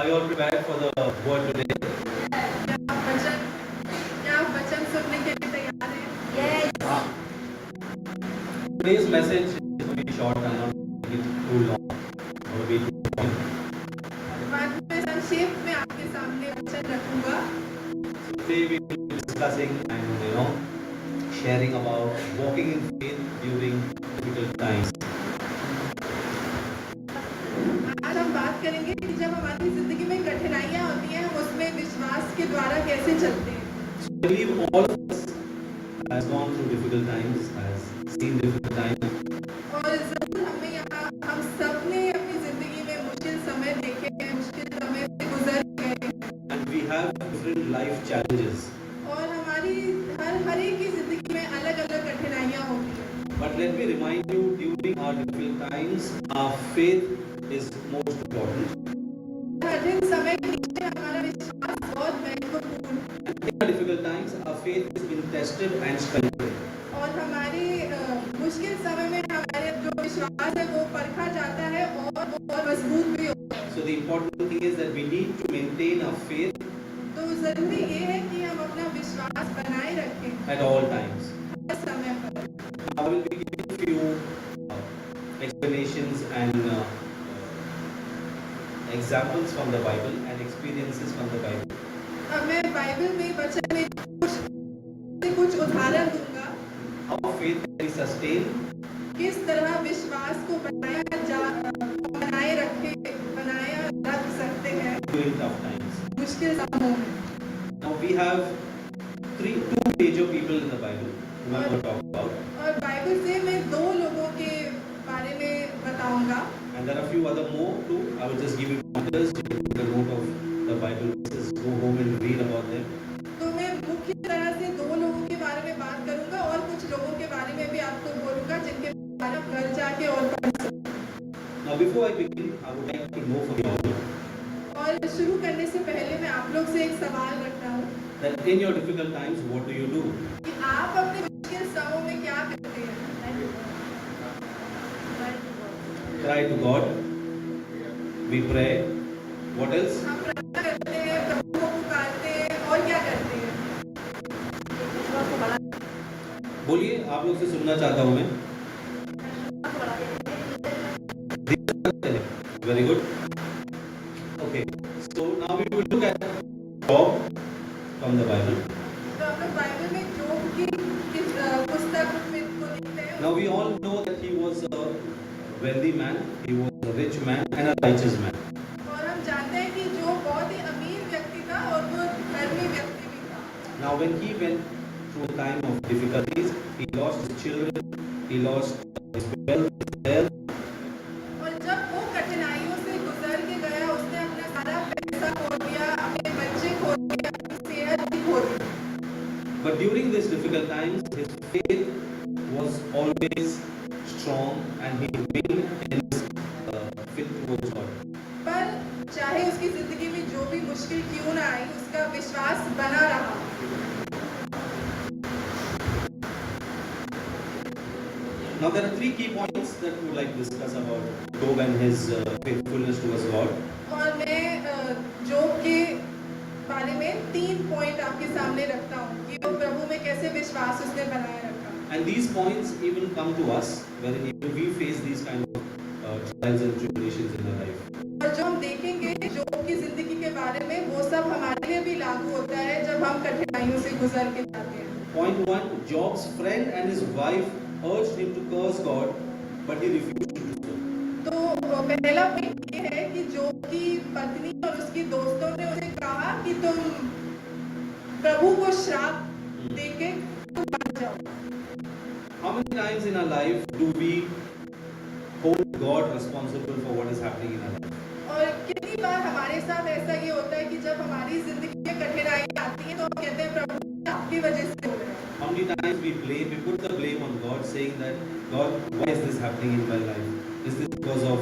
Are you all prepared for the word today? क्या आप वचन सुनने के लिए तैयार हैं? Today's message is going to be short and not make it too long. Or be too long. बाद में संक्षेप में आपके सामने वचन रखूंगा। Today we will be discussing and sharing about walking in faith during difficult times. आज हम बात करेंगे कि जब हमारी जिंदगी में कठिनाइयां होती हैं हम उसमें विश्वास के द्वारा कैसे चलते हैं। I believe all of us has gone through difficult times, has seen difficult times. और जरूर हमें यहाँ हम सब ने अपनी जिंदगी में मुश्किल समय देखे हैं, मुश्किल समय से गुजर गए हैं। And we have different life challenges. और हमारी हर एक की जिंदगी में अलग अलग कठिनाइयां होती हैं। But let me remind you, during our difficult times, our faith is most important. कठिन समय के नीचे हमारा विश्वास बहुत महत्वपूर्ण है। In our difficult times, our faith is being tested and strengthened. और हमारी मुश्किल समय में हमारे जो विश्वास है वो परखा जाता है और वो और मजबूत भी होता है। So the important thing is that we need to maintain our faith तो जरूरी ये है कि हम अपना विश्वास बनाए रखें at all times. हर समय पर। I will be giving few explanations and examples from the Bible and experiences from the Bible. अब मैं बाइबल में वचन में कुछ उदाहरण दूंगा How faith can be sustained किस तरह विश्वास को बनाए रख सकते हैं during tough times. मुश्किल समयों में। Now we have two major people in the Bible who I'm going to talk about. और बाइबल से मैं दो लोगों के बारे में बताऊंगा। And there are a few other more too. I will just give you pointers. You can take a note of the Bible verses, go home and read about them. तो मैं मुख्य तरह से दो लोगों के बारे में बात करूंगा और कुछ लोगों के बारे में भी आपको बोलूंगा जिनके बारे में घर जाके और पढ़ सकते। Now before I begin, I would like to know from you all और शुरू करने से पहले मैं आप लोग से एक सवाल रखता हूँ that in your difficult times, what do you do? कि आप अपने मुश्किल समयों में क्या करते हैं? Cry to God. We pray. What else? हम प्रार्थना करते हैं, प्रभु को पुकारते हैं और क्या करते हैं? बोलिए, आप लोग से सुनना चाहता हूँ मैं. Very good. Okay. So now we will look at Job from the Bible. तो हम लोग बाइबल में जोब की पुस्तक में को देखते हैं। Now we all know that he was a wealthy man, he was a rich man and a righteous man. और हम जानते हैं कि जो बहुत ही अमीर व्यक्ति था और वो धर्मी व्यक्ति भी था। Now when he went through a time of difficulties, he lost his children, he lost his wealth, his health. और जब वो कठिनाइयों से गुजर के गया उसने अपना सारा पैसा खो दिया, अपने बच्चे खो दिए, अपनी सेहत भी खो दी। But during these difficult times, his faith was always strong and he remained in his faith towards God. पर चाहे उसकी जिंदगी में जो भी मुश्किल क्यों ना आई उसका विश्वास बना रहा। Now there are three key points that we would like to discuss about Job and his faithfulness towards God. और मैं जोब के बारे में 3 पॉइंट आपके सामने रखता हूँ कि वो प्रभु में कैसे विश्वास उसने बनाए रखा। And these points even come to us wherein even we face these kind of trials and tribulations in our life. और जो हम देखेंगे जोब की जिंदगी के बारे में वो सब हमारे लिए भी लागू होता है जब हम कठिनाइयों से गुजर के जाते हैं। Point 1, Job's friend and his wife urged him to curse God, but he refused to do so. तो पहला पॉइंट ये है कि जोब की पत्नी और उसकी दोस्तों ने उसे कहा कि तुम प्रभु को श्राप देके तुम मर जाओ। How many times in our life do we hold God responsible for what is happening in our life? और कितनी बार हमारे साथ ऐसा ये होता है कि जब हमारी जिंदगी में कठिनाई आती है तो हम कहते हैं प्रभु आपकी वजह से हो रहा है। How many times we put the blame on God, saying that God, why is this happening in my life? Is this because of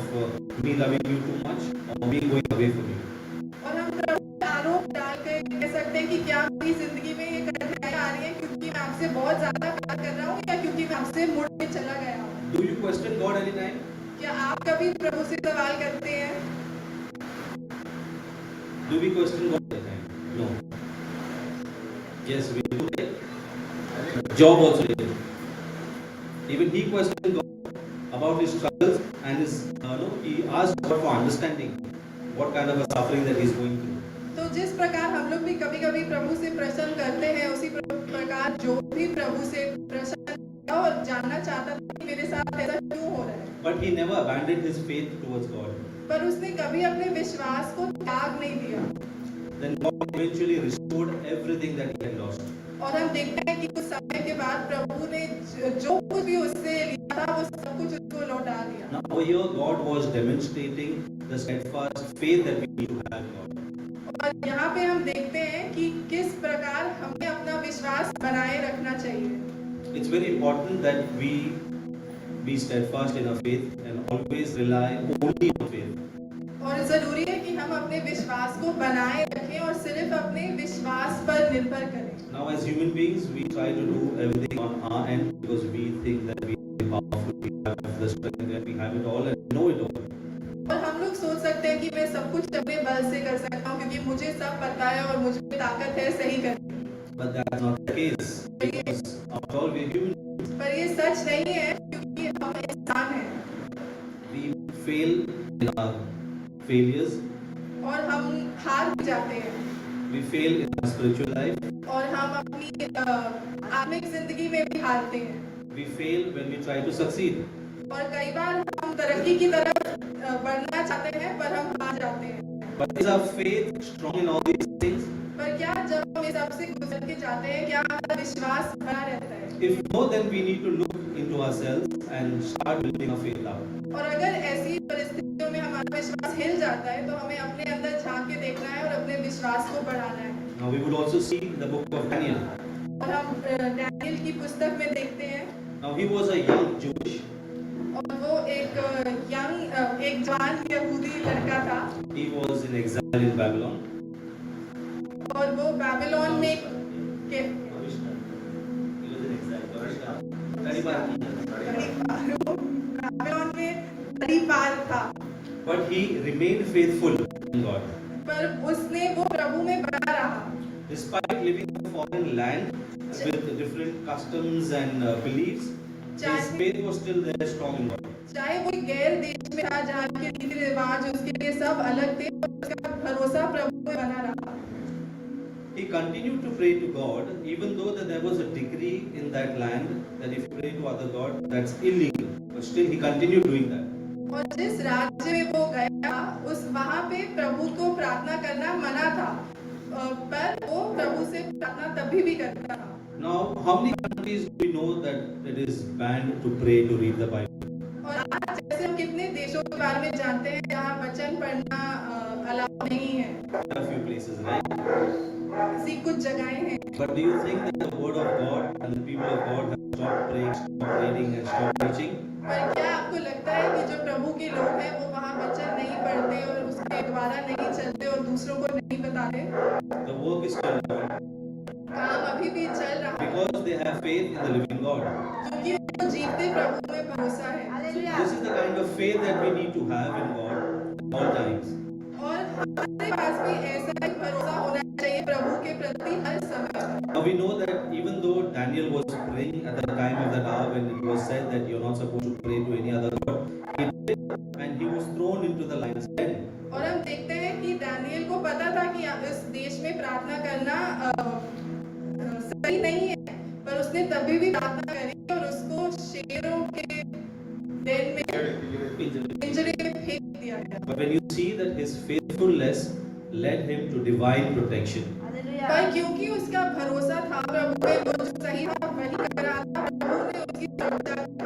me loving you too much or me going away from you? और हम प्रभु पे आरोप डाल कर कह सकते हैं कि क्या मेरी जिंदगी में ये कठिनाई आ रही है क्योंकि मैं आपसे बहुत ज्यादा प्यार कर रहा हूँ या क्योंकि मैं आपसे मुड़ के चला गया हूँ। Do you question God any time? क्या आप कभी प्रभु से सवाल करते हैं? Do we question God at times? No. Yes, we do. Job also did. Even he questioned God about his struggles and his, he asked God for understanding what kind of a suffering that he's going through. तो जिस प्रकार हम लोग भी कभी-कभी प्रभु से प्रश्न करते हैं, उसी प्रकार जो भी प्रभु से प्रश्न किया और जानना चाहता था कि मेरे साथ ऐसा क्यों हो रहा है। But he never abandoned his faith towards God. पर उसने कभी अपने विश्वास को त्याग नहीं दिया। Then God eventually restored everything that he had lost. और हम देखते हैं कि कुछ समय के बाद प्रभु ने जो कुछ भी उससे लिया था वो सब कुछ उसको लौटा दिया। Now here God was demonstrating the steadfast faith that we need to have in God. और यहाँ पे हम देखते हैं कि किस प्रकार हमें अपना विश्वास बनाए रखना चाहिए। It's very important that we be steadfast in our faith and always rely only on faith. और जरूरी है कि हम अपने विश्वास को बनाए रखें और सिर्फ अपने विश्वास पर निर्भर करें। Now as human beings we try to do everything on our end because we think that we are powerful, we have the strength, that we have it all and know it all. और हम लोग सोच सकते हैं कि मैं सब कुछ अपने बल से कर सकता हूँ क्योंकि मुझे सब पता है और मुझे ताकत है सही करने की। But that's not the case because after all we are human. पर ये सच नहीं है क्योंकि हम इंसान हैं। We fail in our failures. और हम हार भी जाते हैं। We fail in our spiritual life. और हम अपनी आत्मिक जिंदगी में भी हारते हैं। We fail when we try to succeed. और कई बार हम तरक्की की तरफ बढ़ना चाहते हैं पर हम हार जाते हैं। But is our faith strong in all these things? पर क्या जब हम इस सबसे गुजर के जाते हैं क्या हमारा विश्वास बना रहता है? If no, then we need to look into ourselves and start building our faith up. और अगर ऐसी परिस्थितियों में हमारा विश्वास हिल जाता है तो हमें अपने अंदर झांक के देखना है और अपने विश्वास को बढ़ाना है। Now we would also see the book of Daniel. और हम डैनियल की पुस्तक में देखते हैं। Now he was a young Jewish. और वो एक जवान यहूदी लड़का था। He was in exile in Babylon. और वो बाबिलोन में He was in exile. Babylon में बड़ी पार था। But he remained faithful in God. पर उसने वो प्रभु में बना रहा। Despite living in a foreign land with different customs and beliefs, his faith was still there, strong in God. चाहे वो गैर देश में था जहाँ के रीति रिवाज उसके लिए सब अलग थे और उसका भरोसा प्रभु में बना रहा। He continued to pray to God, even though that there was a decree in that land that if you pray to other god, that's illegal. But still, he continued doing that. और जिस राज्य में वो गया उस वहाँ पे प्रभु को प्रार्थना करना मना था, पर वो प्रभु से प्रार्थना तभी भी करता था। Now, how many countries do we know that it is banned to pray to read the Bible? और आज जैसे हम कितने देशों के बारे में जानते हैं जहाँ वचन पढ़ना अलाउ नहीं है। A few places, right? ऐसी कुछ जगहें हैं। But do you think that the word of God and the people of God have stopped praying, stopped reading, and stopped preaching? पर क्या आपको लगता है कि जो प्रभु के लोग हैं वो वहाँ वचन नहीं पढ़ते और उसके द्वारा नहीं चलते और दूसरों को नहीं बताते? The work is still on काम अभी भी चल रहा है because they have faith in the living God. क्योंकि उनको जीते प्रभु में भरोसा है। So this is the kind of faith that we need to have in God all times. और हमारे पास भी ऐसा ही भरोसा होना चाहिए प्रभु के प्रति हर समय। Now we know that even though Daniel was praying at the time of that hour when it was said that you're not supposed to pray to any other god, he did, and he was thrown into the lion's den. और हम देखते हैं कि Daniel को पता था कि इस देश में प्रार्थना करना सही नहीं है, पर उसने तभी भी प्रार्थना करी और उसको शेरों के den में पिंजरे में फेंक दिया गया। But when you see that his faithfulness led him to divine protection. पर क्योंकि उसका भरोसा था प्रभु पे, वो जो सही था वही कर रहा था, प्रभु ने उसकी सुरक्षा की।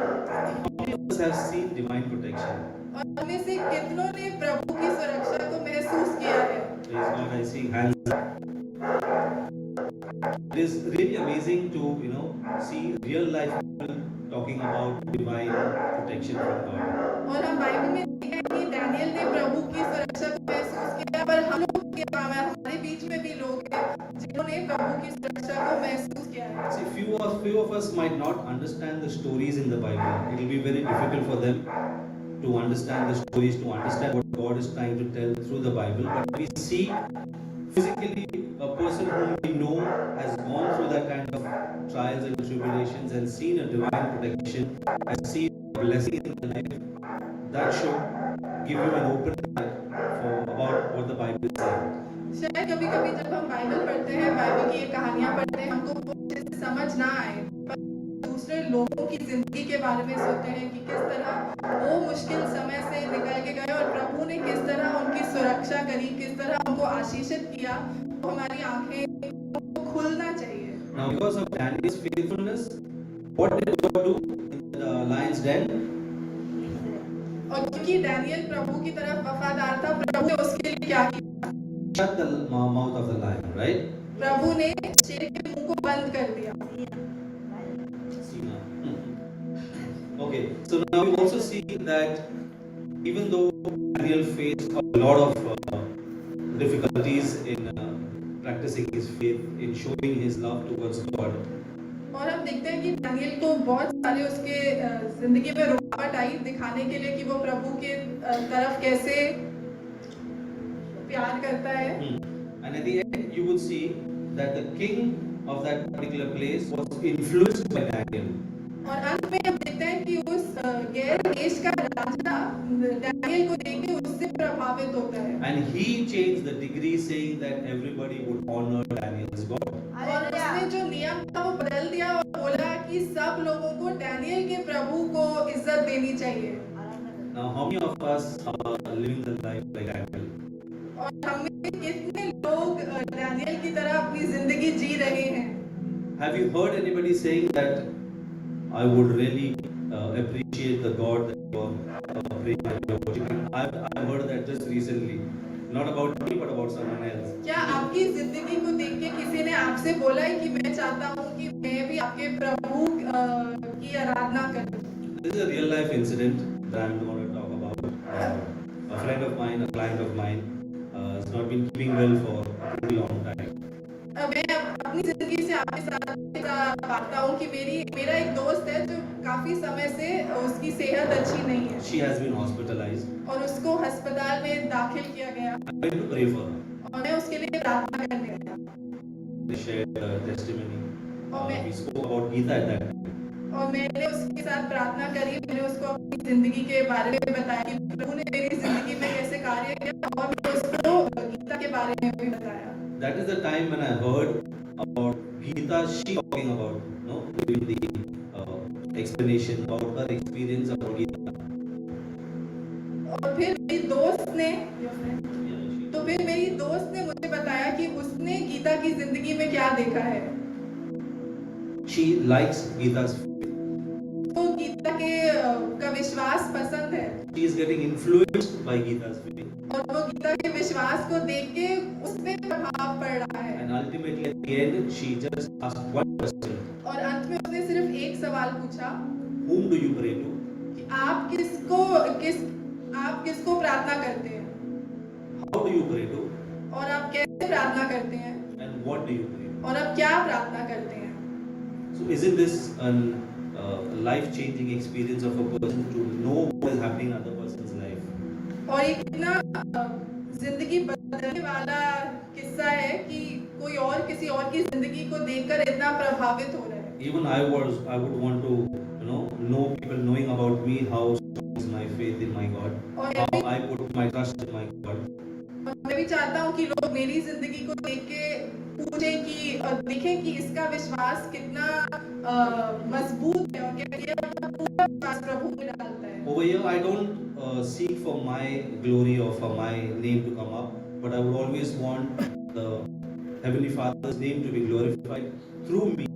How many of us have seen divine protection? और हमें से कितनों ने प्रभु की सुरक्षा को महसूस किया है? Praise God, I see hands up. It is really amazing to see real life people talking about divine protection from God. और हम बाइबल में देखते हैं कि दानियल ने प्रभु की सुरक्षा को महसूस किया, पर हम लोग हमारे बीच में भी लोग हैं जिन्होंने प्रभु की सुरक्षा को महसूस किया है। See, few of us might not understand the stories in the Bible. It will be very difficult for them to understand the stories, to understand what God is trying to tell through the Bible. But we see physically a person whom we know has gone through that kind of trials and tribulations and seen a divine protection, has seen a blessing in the life. That should give you an open eye for about what the Bible is saying. शायद कभी कभी जब हम Bible पढ़ते हैं, Bible की ये कहानियां पढ़ते हैं, हमको वो अच्छे से समझ ना आए, पर दूसरे लोगों की जिंदगी के बारे में सोचते हैं कि किस तरह वो मुश्किल समय से निकल के गए और प्रभु ने किस तरह उनकी सुरक्षा करी, किस तरह उनको आशीषित किया, तो हमारी आंखें को खुलना चाहिए। Now, because of Daniel's faithfulness, what did God do in the lion's den? और क्योंकि डैनियल प्रभु की तरफ वफादार था, प्रभु ने उसके लिए क्या किया? Shut the mouth of the lion, right? प्रभु ने शेर के मुंह को बंद कर दिया। See now. Okay, so now we also see that even though Daniel faced a lot of difficulties in practicing his faith, in showing his love towards God, और हम देखते हैं कि डैनियल को बहुत सारे उसके जिंदगी में रुकावट आई दिखाने के लिए कि वो प्रभु के तरफ कैसे प्यार करता है। And at the end, you would see that the king of that particular place was influenced by Daniel. और अंत में हम देखते हैं कि उस गैर देश का राजा डैनियल को देख के उससे प्रभावित होता है। And he changed the decree saying that everybody would honor Daniel's God. और उसने जो नियम था वो बदल दिया और बोला कि सब लोगों को डैनियल के प्रभु को इज्जत देनी चाहिए। Now, how many of us are living the life like Daniel? और हमें कितने लोग डैनियल की तरह अपनी जिंदगी जी रहे हैं? Have you heard anybody saying that I would really appreciate the God that you are praying and you are worshiping? I've heard that just recently, not about me but about someone else. क्या आपकी जिंदगी को देख के किसी ने आपसे बोला है कि मैं चाहता हूँ कि मैं भी आपके प्रभु की आराधना करूँ? This is a real life incident that I'm going to talk about. A friend of mine, a client of mine, has not been keeping well for a pretty long time. मैं अपनी जिंदगी से आपके साथ बांटता हूँ कि मेरा एक दोस्त है जो काफी समय से उसकी सेहत अच्छी नहीं है। She has been hospitalized. और उसको अस्पताल में दाखिल किया गया। I went to pray for her. और मैं उसके लिए प्रार्थना करने गया। They shared her testimony. और We spoke about Gita at that time. और मैंने उसके साथ प्रार्थना करी, मैंने उसको अपनी जिंदगी के बारे में बताया कि प्रभु ने मेरी जिंदगी में कैसे कार्य किया और मैं उसको गीता के बारे में भी बताया। That is the time when I heard about Gita, she talking about, giving the explanation about her experience about Gita. और फिर मेरी दोस्त ने मुझे बताया कि उसने गीता की जिंदगी में क्या देखा है। She likes Gita's faith. तो गीता का विश्वास पसंद है। She is getting influenced by Gita's faith. और वो गीता के विश्वास को देख के उसमें प्रभाव पड़ रहा है। And ultimately at the end, she just asked one question. और अंत में उसने सिर्फ एक सवाल पूछा। Whom do you pray to? कि आप किसको प्रार्थना करते हैं? How do you pray to? और आप कैसे प्रार्थना करते हैं? And what do you pray? और आप क्या प्रार्थना करते हैं? So isn't this a life-changing experience of a person to know what is happening in other person's life? और ये कितना जिंदगी बदलने वाला किस्सा है कि कोई और किसी और की जिंदगी को देखकर इतना प्रभावित हो रहा है। Even I would want to, know people knowing about me, how strong is my faith in my God, how I put my trust in my God. और मैं भी चाहता हूँ कि लोग मेरी जिंदगी को देख के पूछें कि देखें कि इसका विश्वास कितना मजबूत है और कैसे अपना पूरा विश्वास प्रभु में डालता है। Over here, I don't seek for my glory or for my name to come up, but I would always want the Heavenly Father's name to be glorified through me,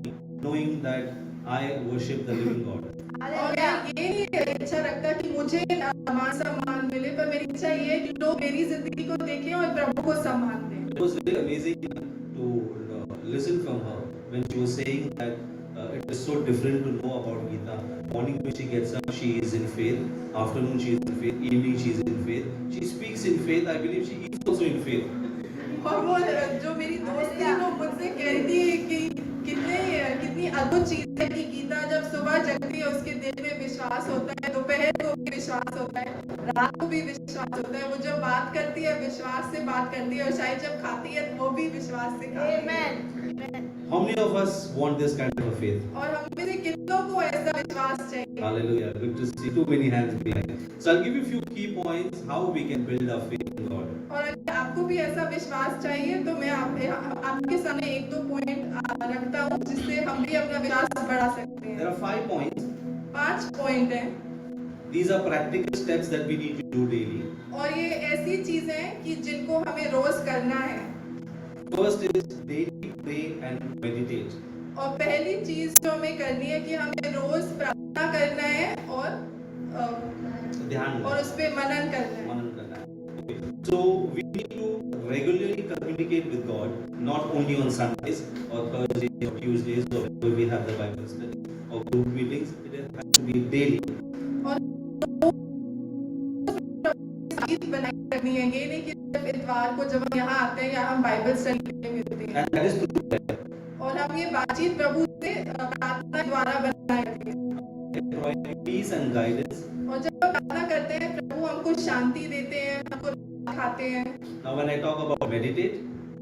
knowing that I worship the living God. और मैं ये इच्छा रखता कि मुझे मान सम्मान मिले, पर मेरी इच्छा ये है कि लोग मेरी जिंदगी को देखें और प्रभु को सम्मान दें। It was really amazing to listen from her when she was saying that it is so different to know about Gita. Morning when she gets up, she is in faith. Afternoon she is in faith. Evening she is in faith. She speaks in faith. I believe she is also in faith. और वो जो मेरी दोस्त थी वो मुझसे कह रही थी कि कितनी अद्भुत चीज है कि गीता जब सुबह जगती है उसके दिल में विश्वास होता है, दोपहर को भी विश्वास होता है, रात को भी विश्वास होता है। वो जब बात करती है विश्वास से बात करती है, और शायद जब खाती है वो भी विश्वास से खाती है। How many of us want this kind of a faith? और हम में से कितनों को ऐसा विश्वास चाहिए? Hallelujah. Good to see too many hands behind. So I'll give you a few key points how we can build our faith in God. और अगर आपको भी ऐसा विश्वास चाहिए तो मैं आपके सामने एक दो पॉइंट रखता हूँ जिससे हम भी अपना विश्वास बढ़ा सकते हैं। There are 5 points. 5 पॉइंट हैं These are practical steps that we need to do daily. और ये ऐसी चीजें हैं कि जिनको हमें रोज करना है। First is daily pray and meditate. और पहली चीज जो हमें करनी है कि हमें रोज प्रार्थना करना है और ध्यान उस पे मनन करना है। मनन करना है. Okay. So we need to regularly communicate with God, not only on Sundays or Thursdays or Tuesdays or whenever we have the Bible study or group meetings. It has to be daily. बनाई करनी है, ये नहीं कि सिर्फ इतवार को जब हम यहाँ आते हैं या हम बाइबल स्टडी करने मिलते हैं। And that is through prayer. और हम ये बातचीत प्रभु से प्रार्थना द्वारा बनाए रखते हैं। Provide peace and guidance. और जब हम प्रार्थना करते हैं प्रभु हमको शांति देते हैं, हमको खाते हैं। Now when I talk about meditate,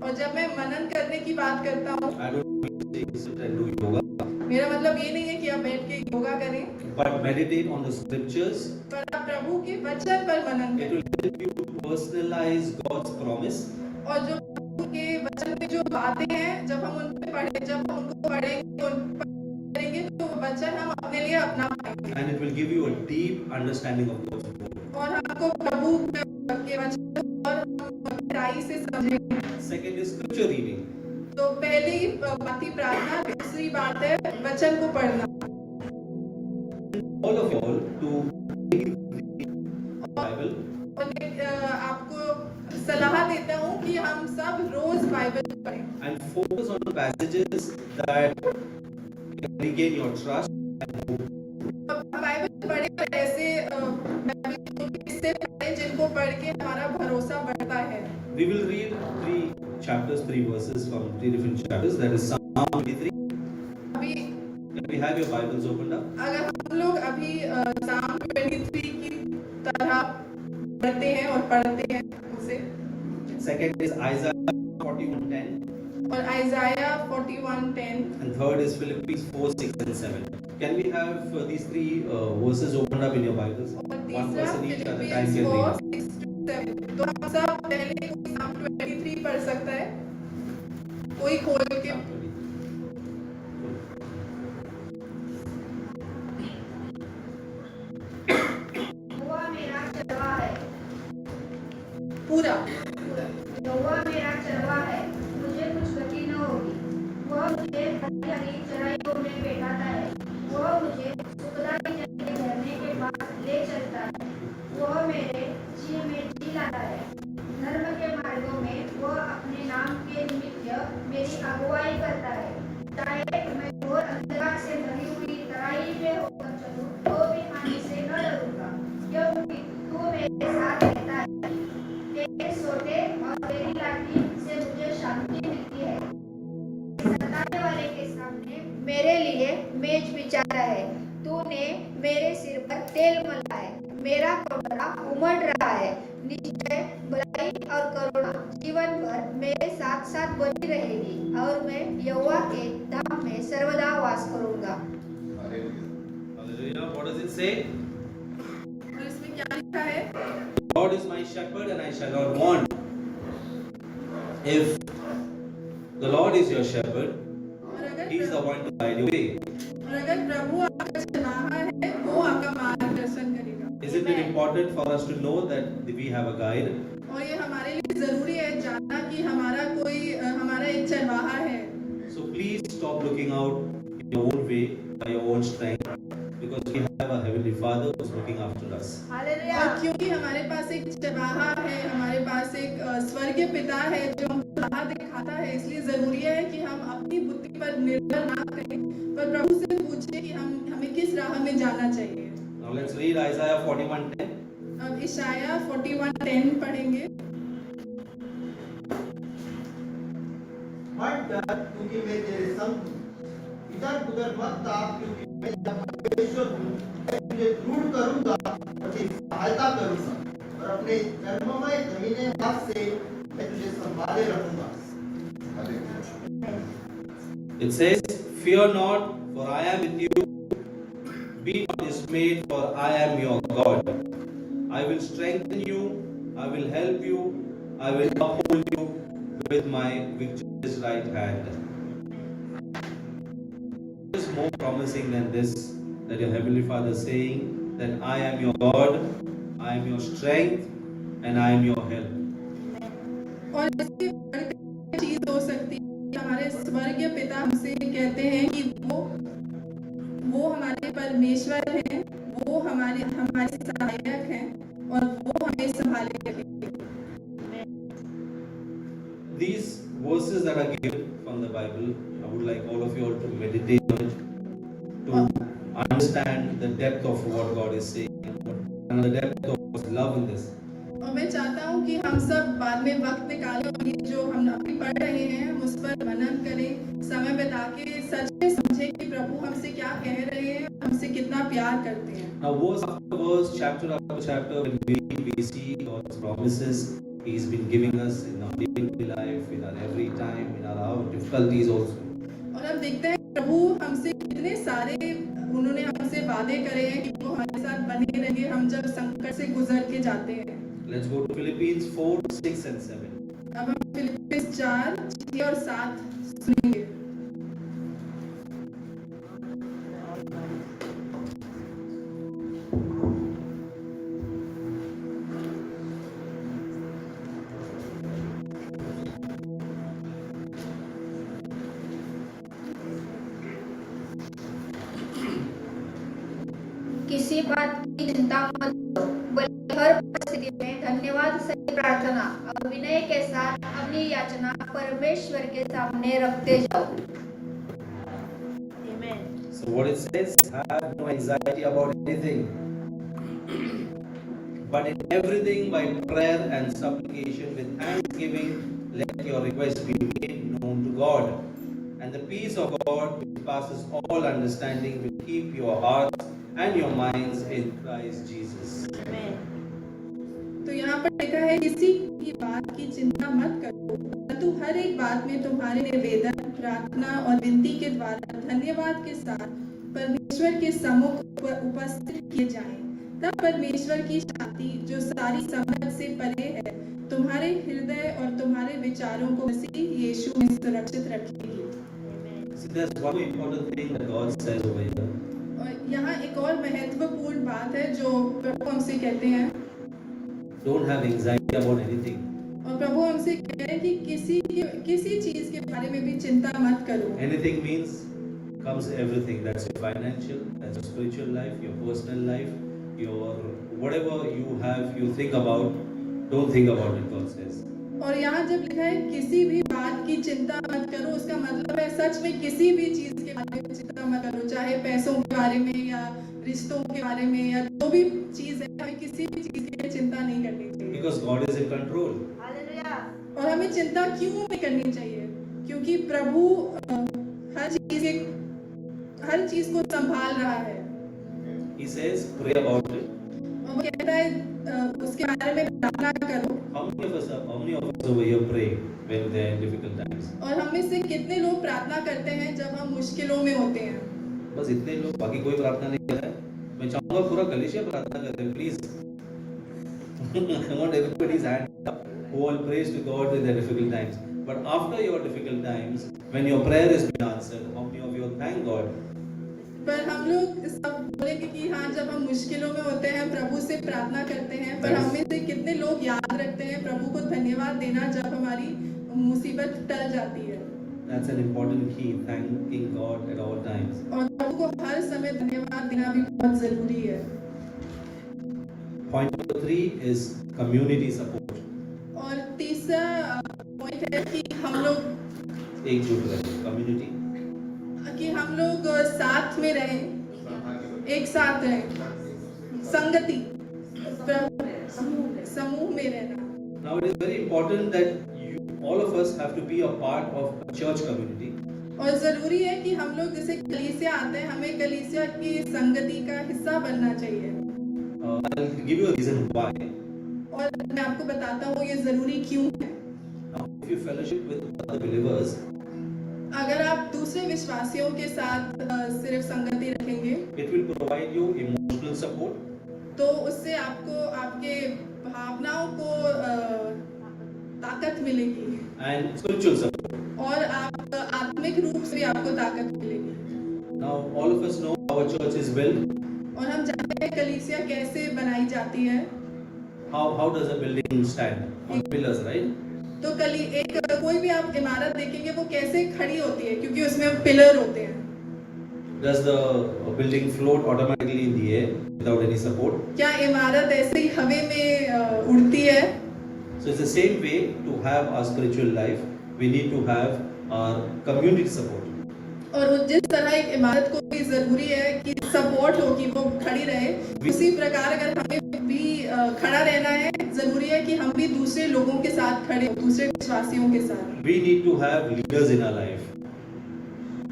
और जब मैं मनन करने की बात करता हूँ, I don't mean to say sit and do yoga, मेरा मतलब ये नहीं है कि आप बैठ के योगा करें, but meditate on the scriptures. पर आप प्रभु के वचन पर मनन It करें। will help you to personalize God's promise. और जो प्रभु के वचन में जो बातें हैं, जब हम उन पे पढ़े, जब हम उनको पढ़ेंगे तो वचन हम अपने लिए अपना पाएंगे। And it will give you a deep understanding of God's word. और हमको प्रभु के वचन और गहराई से समझेंगे। Second is scripture reading. तो पहली बात ही प्रार्थना, दूसरी बात है वचन को पढ़ना। All of you all to read the Bible. और मैं आपको सलाह देता हूँ कि हम सब रोज बाइबल पढ़ें And focus on passages that can regain your trust and hope. Bible पढ़े और ऐसे बाइबल के हिस्से पढ़ें जिनको पढ़ के हमारा भरोसा बढ़ता है। We will read 3 chapters, 3 verses from 3 different chapters. That is Psalm 23. अभी Can we have your Bibles opened up? अगर हम लोग अभी साम 23 की तरह पढ़ते हैं और पढ़ते हैं उसे, Second is Isaiah 41:10. और आइजाया 41:10, And third is Philippians 4:6 and 7. Can we have these 3 verses opened up in your Bibles? और One तीसरा person each at a time Philippians can 4, read. 6-7। तो हम सब पहले कोई साम 23 पढ़ सकता है, कोई खोल के। यहोवा मेरा चरवाहा है, पूरा यहोवा मेरा चरवाहा है, मुझे कुछ गति न होगी। वह मुझे हरी हरी चराइयों में बैठाता है, वह मुझे सुखदायी जल के झरने के पास ले चलता है। वह मेरे जी में जी लाता है, धर्म के मार्गों में वह अपने नाम के निमित्त मेरी अगुवाई करता है। चाहे मैं घोर अंधकार से भरी हुई तराई में होकर चलूं, तो भी हानि से न डरूंगा, क्योंकि तू मेरे साथ रहता है। तेरे सोटे और तेरी लाठी से मुझे शांति मिलती है। सताने वाले के सामने मेरे लिए मेज बिछाता है। तूने मेरे सिर पर तेल मला है, मेरा कपड़ा उमड़ रहा है। निश्चय भलाई और करुणा जीवन भर मेरे साथ साथ बनी रहेगी, और मैं यहोवा के धाम में सर्वदा वास करूंगा। Hallelujah. What does it say? और इसमें क्या लिखा है? God is my shepherd and I shall not want. If the Lord is your shepherd, और He is the one to guide your way. प्रभु आपका चरवाहा है, वो आपका मार्गदर्शन करेगा। Isn't it important for us to know that we have a guide? और ये हमारे लिए जरूरी है जानना कि हमारा एक चरवाहा है। So please stop looking out in your own way by your own strength, because we have a heavenly Father who is looking after us. और क्योंकि हमारे पास एक चरवाहा है, हमारे पास एक स्वर्गीय पिता है जो हमको राह दिखाता है, इसलिए जरूरी है कि हम अपनी बुद्धि पर निर्भर ना करें, पर प्रभु से पूछें कि हमें किस राह में जाना चाहिए। Now let's read Isaiah 41:10. अब इशाया 41:10 पढ़ेंगे। हट डर, क्योंकि मैं तेरे संग हूँ। इधर उधर मत ताक, क्योंकि मैं परमेश्वर हूँ, मैं तुझे दृढ़ करूंगा और तेरी सहायता करूंगा और अपने कर्ममय दाहिने हाथ से मैं तुझे संभाले रखूंगा। It says, "Fear not, for I am with you. Be not dismayed, for I am your God. I will strengthen you, I will help you, I will uphold you with my victorious right hand." What is more promising than this, that your Heavenly Father is saying that I am your God, I am your strength, and I am your help. और इससे बढ़कर चीज हो सकती है कि हमारे स्वर्गीय पिता हमसे कहते हैं कि वो हमारे परमेश्वर हैं, वो हमारे सहायक हैं और वो हमें संभाले रखेंगे। These verses that are given from the Bible, I would like all of you all to meditate on it, to understand the depth of what God is saying and the depth of God's love in this. और मैं चाहता हूँ कि हम सब बाद में वक्त निकालें और ये जो हम अभी पढ़ रहे हैं हम उस पर मनन करें, समय बिता के सच में समझें कि प्रभु हमसे क्या कह रहे हैं, हमसे कितना प्यार करते हैं। Now, verse after verse, chapter after chapter, when we read, we see God's promises He's been giving us in our daily life, in our every time, in our difficulties also. और हम देखते हैं प्रभु हमसे कितने सारे उन्होंने हमसे वादे करे हैं कि वो हमारे साथ बने रहेंगे हम जब संकट से गुजर के जाते हैं। Let's go to Philippians 4, 6 and 7. अब हम फिलिप्पियंस 4, 6 और 7 सुनेंगे। किसी बात की चिंता मत करो, बल्कि हर परिस्थिति में धन्यवाद से प्रार्थना और विनय के साथ अपनी याचना परमेश्वर के सामने रखते जाओ। So what it says, have no anxiety about anything, but in everything by prayer and supplication with thanksgiving, let your requests be made known to God. And the peace of God, which passes all understanding, will keep your hearts and your minds in Christ Jesus. तो यहाँ पर लिखा है किसी की बात की चिंता मत करो, परंतु हर एक बात में तुम्हारे निवेदन, प्रार्थना और विनती के द्वारा धन्यवाद के साथ परमेश्वर के सम्मुख उपस्थित किए जाएं। तब परमेश्वर की शांति जो सारी समझ से परे है तुम्हारे हृदय और तुम्हारे विचारों को मसीह यीशु में सुरक्षित रखेगी। See, there's one important thing that God says over here. और यहाँ एक और महत्वपूर्ण बात है जो प्रभु हमसे कहते हैं। Don't have anxiety about anything. और प्रभु हमसे कह रहे हैं कि किसी चीज के बारे में भी चिंता मत करो। Anything means comes everything. That's your financial, that's your spiritual life, your personal life, your whatever you have, you think about. Don't think about it, God says. और यहाँ जब लिखा है किसी भी बात की चिंता मत करो, उसका मतलब है सच में किसी भी चीज के बारे में चिंता मत करो, चाहे पैसों के बारे में या रिश्तों के बारे में या जो भी चीज है, हमें किसी भी चीज के लिए चिंता नहीं करनी चाहिए। Because God is in control. और हमें चिंता क्यों नहीं करनी चाहिए? क्योंकि प्रभु हर चीज को संभाल रहा है। He says, pray about it. और वो कहता है उसके बारे में प्रार्थना करो। How many of us over here pray when they are in difficult times? और हम में से कितने लोग प्रार्थना करते हैं जब हम मुश्किलों में होते हैं? बस इतने लोग, बाकी कोई प्रार्थना नहीं कर रहा है। मैं चाहूंगा पूरा कलीसिया प्रार्थना करे, please. I want everybody's hand up who all prays to God in their difficult times. But after your difficult times, when your prayer is being answered, how many of you thank God? पर हम लोग सब बोलेंगे कि हाँ जब हम मुश्किलों में होते हैं प्रभु से प्रार्थना करते हैं, पर हम में से कितने लोग याद रखते हैं प्रभु को धन्यवाद देना जब हमारी मुसीबत टल जाती है? That's an important key, thanking God at all times. और प्रभु को हर समय धन्यवाद देना भी बहुत जरूरी है। Point number 3 is community support. और तीसरा पॉइंट है कि हम लोग एकजुट रहें, community. कि हम लोग साथ में रहें, एक साथ रहें, संगति, समूह में रहना। Now it is very important that all of us have to be a part of a church community. और ज़रूरी है कि हम लोग जैसे कलीसिया आते हैं, हमें कलीसिया की संगति का हिस्सा बनना चाहिए। I'll give you a reason why. और मैं आपको बताता हूँ ये ज़रूरी क्यों है। Now, if you fellowship with other believers, अगर आप दूसरे विश्वासियों के साथ सिर्फ संगति रखेंगे, it will provide you emotional support, तो उससे आपको आपके भावनाओं को ताकत मिलेगी and spiritual support. और आप आत्मिक रूप से भी आपको ताकत मिलेगी। Now, all of us know how a church is built. और हम जानते हैं कलीसिया कैसे बनाई जाती है। How does a building stand on pillars, right? तो कोई भी आप इमारत देखेंगे वो कैसे खड़ी होती है, क्योंकि उसमें पिलर होते हैं। Does the building float automatically in the air without any support? क्या इमारत ऐसे ही हवा में उड़ती है? So it's the same way to have our spiritual life. We need to have our community support. और जिस तरह एक इमारत को भी जरूरी है कि सपोर्ट हो कि वो खड़ी रहे, उसी प्रकार अगर हमें भी खड़ा रहना है, जरूरी है कि हम भी दूसरे लोगों के साथ खड़े हो, दूसरे विश्वासियों के साथ। We need to have leaders in our life.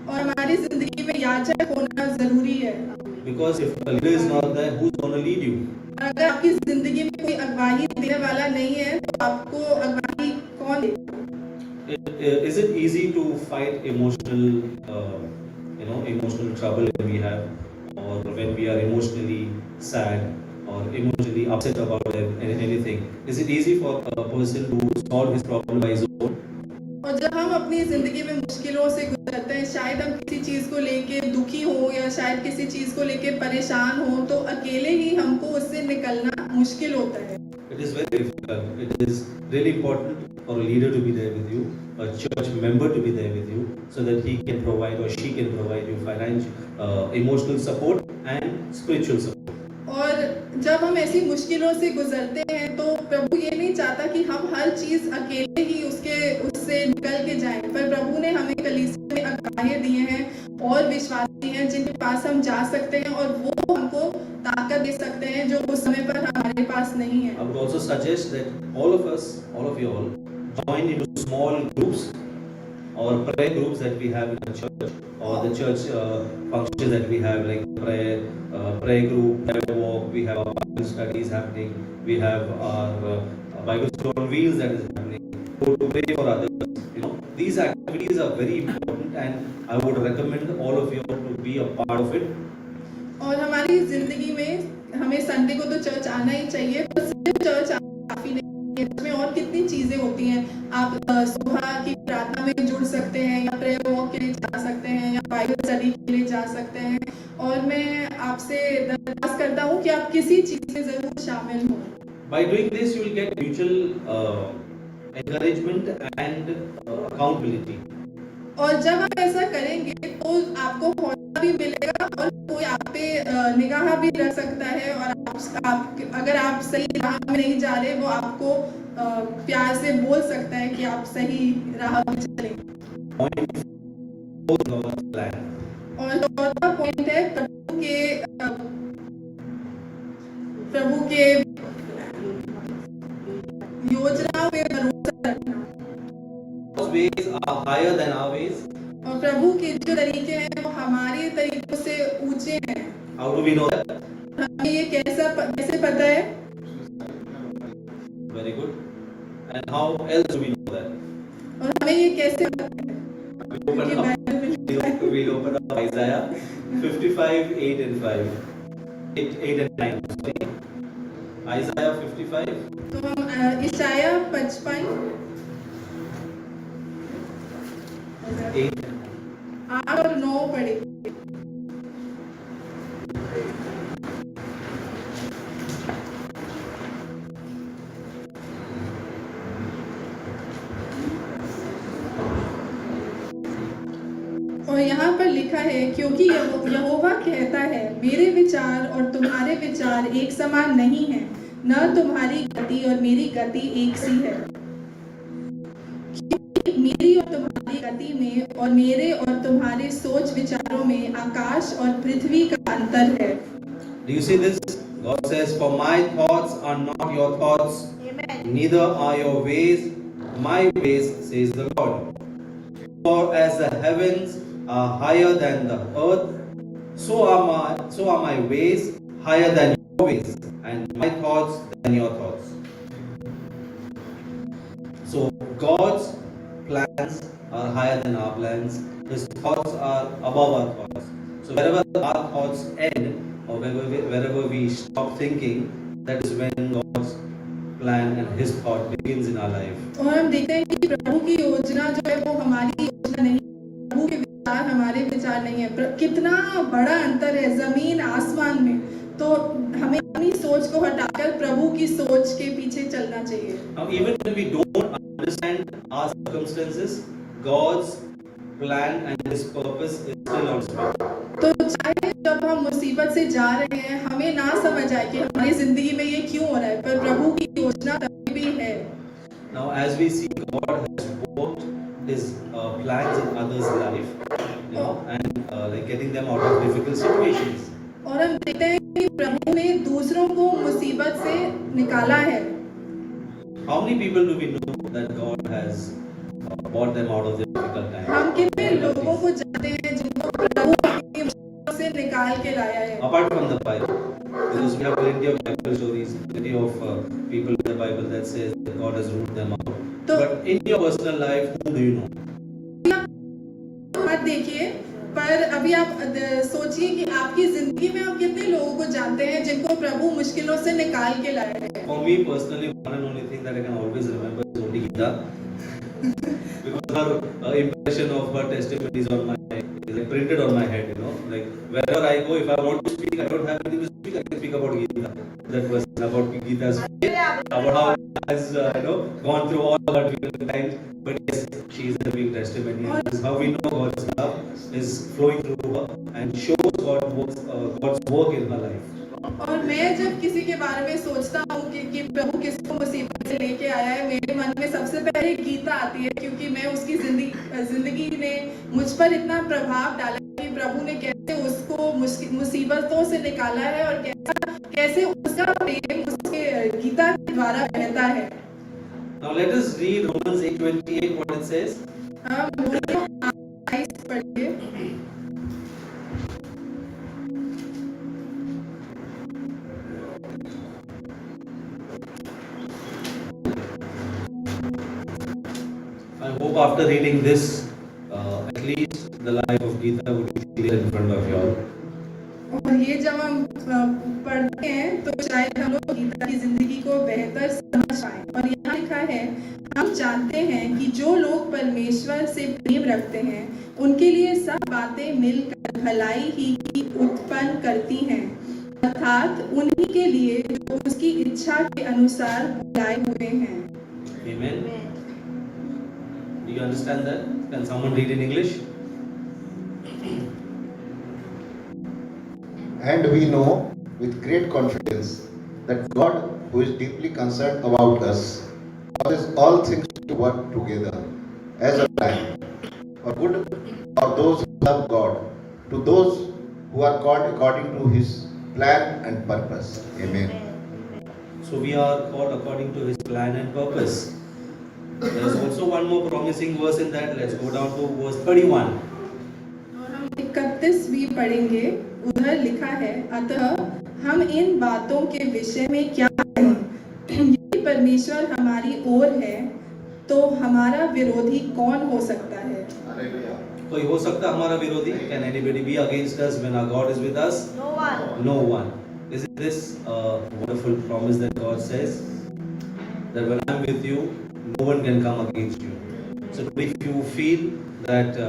और हमारी जिंदगी में याजक होना जरूरी है। Because if a leader is not there, who's going to lead you? अगर आपकी जिंदगी में कोई अगुवाई देने वाला नहीं है, तो आपको अगुवाई कौन देगा? Is it easy to fight emotional, emotional trouble when we have, or when we are emotionally sad or emotionally upset about anything? Is it easy for a person to solve his problem by his own? और जब हम अपनी जिंदगी में मुश्किलों से गुजरते हैं, शायद हम किसी चीज को लेके दुखी हो या शायद किसी चीज को लेके परेशान हो, तो अकेले ही हमको उससे निकलना मुश्किल होता है। It is very difficult. It is really important for a leader to be there with you, a church member to be there with you, so that he can provide or she can provide you financial, emotional support and spiritual support. और जब हम ऐसी मुश्किलों से गुजरते हैं, तो प्रभु ये नहीं चाहता कि हम हर चीज अकेले ही उससे निकल के जाएं, पर प्रभु ने हमें कलीसिया में अगुवाई दिए हैं और विश्वासी हैं जिनके पास हम जा सकते हैं और वो हमको ताकत दे सकते हैं जो उस समय पर हमारे पास नहीं है। I would also suggest that all of you all, join into small groups or prayer groups that we have in the church, or the church functions that we have, like prayer group, prayer walk. We have our Bible studies happening. We have our Bible study on wheels that is happening. Go to pray for others. These activities are very important, and I would recommend all of you all to be a part of it. और हमारी जिंदगी में हमें Sunday को तो church आना ही चाहिए, पर सिर्फ चर्च काफी नहीं है, इसमें और कितनी चीजें होती हैं। आप सुबह की प्रार्थना में जुड़ सकते हैं, या प्रेयर वॉक के लिए जा सकते हैं, या बाइबल स्टडी के लिए जा सकते हैं। और मैं आपसे दरख्वास्त करता हूँ कि आप किसी चीज में जरूर शामिल हों। By doing this, you will get mutual encouragement and accountability. और जब आप ऐसा करेंगे तो आपको हौसला भी मिलेगा और कोई आप पे निगाह भी रख सकता है, और आप अगर आप सही राह में नहीं जा रहे, वो आपको प्यार से बोल सकता है कि आप सही राह में चलें। Point 4, God's plan. और चौथा पॉइंट है प्रभु के योजनाओं पे भरोसा रखना। God's ways are higher than our ways. और प्रभु के जो तरीके हैं वो हमारे तरीकों से ऊंचे हैं। How do we know that? हमें ये कैसे पता है? Very good. And how else do we know that? और हमें ये कैसे पता है? We'll open up Isaiah 55, 8 and 5. 8 and 9. Sorry. Isaiah 55. तो हम इशाया 55 8 8 और 9 पढ़े। और यहाँ पर लिखा है, क्योंकि यहोवा कहता है, मेरे विचार और तुम्हारे विचार एक समान नहीं है, न तुम्हारी गति और मेरी गति एक सी है। क्योंकि मेरी और तुम्हारी गति में और मेरे और तुम्हारे सोच विचारों में आकाश और पृथ्वी का अंतर है। Do you see this? God says, for my thoughts are not your thoughts, neither are your ways my ways, says the Lord. For as the heavens are higher than the earth, so are my ways higher than your ways, and my thoughts than your thoughts. So God's plans are higher than our plans. His thoughts are above our thoughts. So wherever our thoughts end, or wherever we stop thinking, that is when God's plan and His thought begins in our life. और हम देखते हैं कि प्रभु की योजना जो है वो हमारी योजना नहीं, प्रभु के विचार हमारे विचार नहीं है। कितना बड़ा अंतर है जमीन आसमान में। तो हमें अपनी सोच को हटाकर प्रभु की सोच के पीछे चलना चाहिए। Now, even when we don't understand our circumstances, God's plan and His purpose is still on display. तो चाहे जब हम मुसीबत से जा रहे हैं, हमें ना समझ आए कि हमारी जिंदगी में ये क्यों हो रहा है, पर प्रभु की योजना तभी भी है। Now, as we see, God has worked His plans in others' life, and like getting them out of difficult situations. और हम देखते हैं कि प्रभु ने दूसरों को मुसीबत से निकाला है। How many people do we know that God has brought them out of their difficult times? हम कितने लोगों को जानते हैं जिनको प्रभु अपनी मुसीबत से निकाल के लाया है? Apart from the Bible, because we have plenty of Bible stories, plenty of people in the Bible that says that God has ruled them out. But in your personal life, whom do you know? मत देखिए, पर अभी आप सोचिए कि आपकी जिंदगी में आप कितने लोगों को जानते हैं जिनको प्रभु मुश्किलों से निकाल के लाया है। For me personally, one and only thing that I can always remember is only Geeta, because her impression of her testimony is on my is like printed on my head. Like wherever I go, if I want to speak, I don't have anything to speak. I can speak about Geeta, that person, about Geeta's faith, about how has gone through all her difficult times. But yes, she is a living testimony. And this is how we know God's love is flowing through her and shows God's work in her life. और मैं जब किसी के बारे में सोचता हूँ कि प्रभु किसको मुसीबत से लेके आया है, मेरे मन में सबसे पहले गीता आती है, क्योंकि मैं उसकी जिंदगी ने मुझ पर इतना प्रभाव डाला कि प्रभु ने कैसे उसको मुसीबतों से निकाला है और कैसे उसका प्रेम उसके गीता के द्वारा बहता है। Now let us read Romans 8:28, what it says. पढ़िए। I hope after reading this, at least the life of Geeta would be clear in front of you all. और ये जब हम पढ़ते हैं तो शायद हम लोग गीता की जिंदगी को बेहतर समझ पाए। और यहाँ लिखा है, हम जानते हैं कि जो लोग परमेश्वर से प्रेम रखते हैं उनके लिए सब बातें मिलकर भलाई ही की उत्पन्न करती हैं, अर्थात उन्हीं के लिए जो उसकी इच्छा के अनुसार बुलाए हुए हैं। Amen. Do you understand that? Can someone read in English? And we know with great confidence that God, who is deeply concerned about us, causes all things to work together as a plan for good for those who love God, to those who are called according to His plan and purpose. Amen. So we are called according to His plan and purpose. There is also one more promising verse in that. Let's go down to verse 31. और हम 31 भी पढ़ेंगे। उधर लिखा है, अतः हम इन बातों के विषय में क्या कहें? यदि परमेश्वर हमारी ओर है तो हमारा विरोधी कौन हो सकता है? कोई हो सकता हमारा विरोधी? Can anybody be against us when our God is with us? No one. No one. Isn't this a wonderful promise that God says? That when I'm with you, no one can come against you. So if you feel that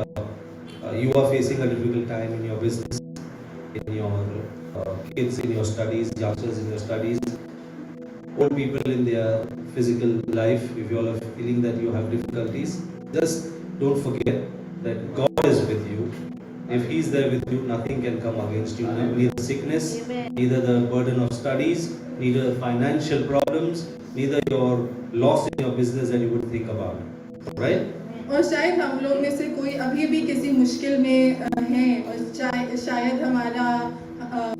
you are facing a difficult time in your business, in your kids, in your studies, youngsters in your studies, old people in their physical life, if you all are feeling that you have difficulties, just don't forget that God is with you. If He is there with you, nothing can come against you. Neither sickness, neither the burden of studies, neither financial problems, neither your loss in your business that you would think about. Right? और शायद हम लोग में से कोई अभी भी किसी मुश्किल में हैं, और शायद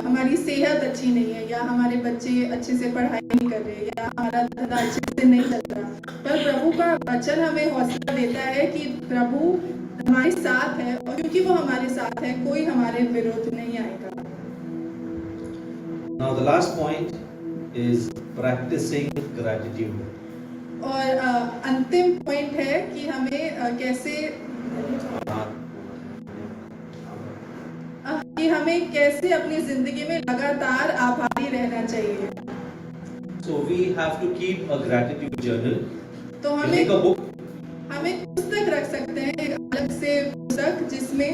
हमारी सेहत अच्छी नहीं है, या हमारे बच्चे अच्छे से पढ़ाई नहीं कर रहे, या हमारा धंधा अच्छे से नहीं चल रहा। पर प्रभु का वचन हमें हौसला देता है कि प्रभु हमारे साथ है, और क्योंकि वो हमारे साथ है कोई हमारे विरुद्ध नहीं आएगा। Now the last point is practicing gratitude. और अंतिम पॉइंट है कि हमें कैसे अपनी जिंदगी में लगातार आभारी रहना चाहिए। So we have to keep a gratitude journal. तो You make a book. हमें पुस्तक रख सकते हैं, एक अलग से पुस्तक जिसमें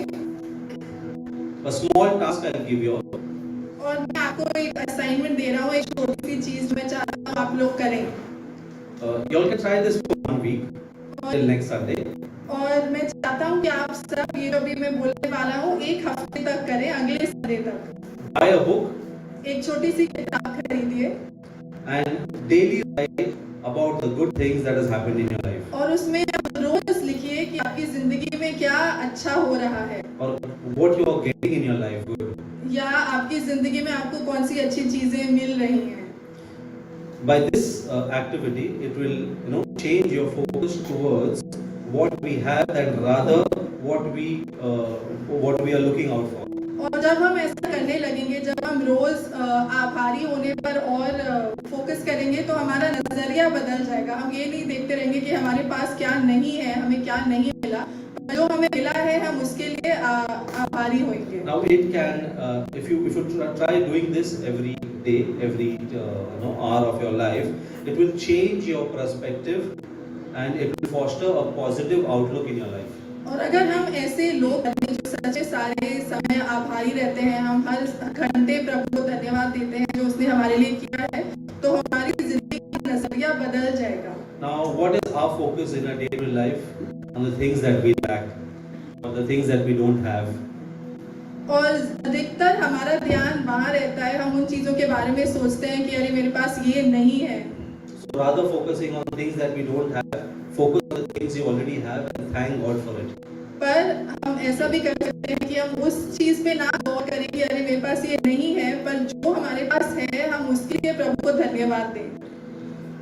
A small task I'll give you. और मैं आपको एक असाइनमेंट दे रहा हूँ, एक छोटी सी चीज जो मैं चाहता हूँ आप लोग करें। You all can try this for 1 week till next Sunday. और मैं चाहता हूँ कि आप सब ये जो भी मैं बोलने वाला हूँ एक हफ्ते तक करें, अगले संडे तक। Buy a book एक छोटी सी किताब खरीदिए and daily write about the good things that has happened in your life. और उसमें आप रोज लिखिए कि आपकी जिंदगी में क्या अच्छा हो रहा है, Or what you are getting in your life good. या आपकी जिंदगी में आपको कौन सी अच्छी चीजें मिल रही हैं। By this activity, it will change your focus towards what we have and rather what we are looking out for. और जब हम ऐसा करने लगेंगे, जब हम रोज आभारी होने पर और फोकस करेंगे तो हमारा नजरिया बदल जाएगा। हम ये नहीं देखते रहेंगे कि हमारे पास क्या नहीं है, हमें क्या नहीं मिला, जो हमें मिला है हम उसके लिए आभारी होंगे। Now it can, if you try doing this every day, every hour of your life, it will change your perspective and it will foster a positive outlook in your life. और अगर हम ऐसे लोग हैं जो सच्चे सारे समय आभारी रहते हैं, हम हर घंटे प्रभु को धन्यवाद देते हैं जो उसने हमारे लिए किया है, तो हमारी जिंदगी का नजरिया बदल जाएगा। Now, what is our focus in our daily life? On the things that we lack, or the things that we don't have. और अधिकतर हमारा ध्यान वहाँ रहता है, हम उन चीजों के बारे में सोचते हैं कि अरे मेरे पास ये नहीं है। So rather focusing on things that we don't have, focus on the things you already have and thank God for it. पर हम ऐसा भी कर सकते हैं कि हम उस चीज पे ना गौर करें कि अरे मेरे पास ये नहीं है, पर जो हमारे पास है हम उसके लिए प्रभु को धन्यवाद दें।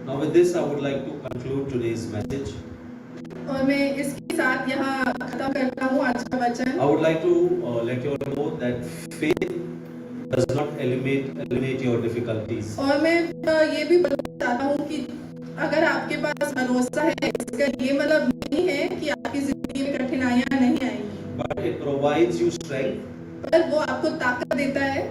Now with this I would like to conclude today's message. और मैं इसके साथ यहाँ खत्म करता हूँ आज का वचन। I would like to let you all know that faith does not eliminate your difficulties. और मैं ये भी बोलना चाहता हूँ कि अगर आपके पास भरोसा है, इसका ये मतलब नहीं है कि आपकी जिंदगी में कठिनाइयाँ नहीं आएंगी, But it provides you strength पर वो आपको ताकत देता है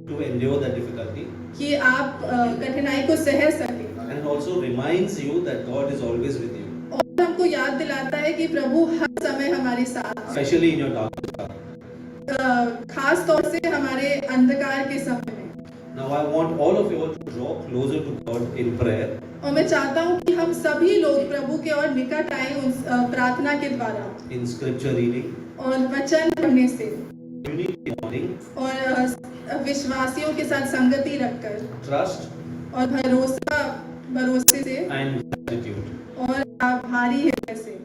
to endure that difficulty कि आप कठिनाई को सह सकें, and also reminds you that God is always with you, और हमको याद दिलाता है कि प्रभु हर समय हमारे साथ हैं। especially in your darkest hour. खास तौर से हमारे अंधकार के समय में। Now I want all of you all to draw closer to God in prayer. और मैं चाहता हूँ कि हम सभी लोग प्रभु के और निकट आए उस प्रार्थना के द्वारा In scripture reading, और वचन पढ़ने से, unity bonding, और विश्वासियों के साथ संगति रखकर, trust और भरोसे से, and gratitude. और आभारी हृदय से।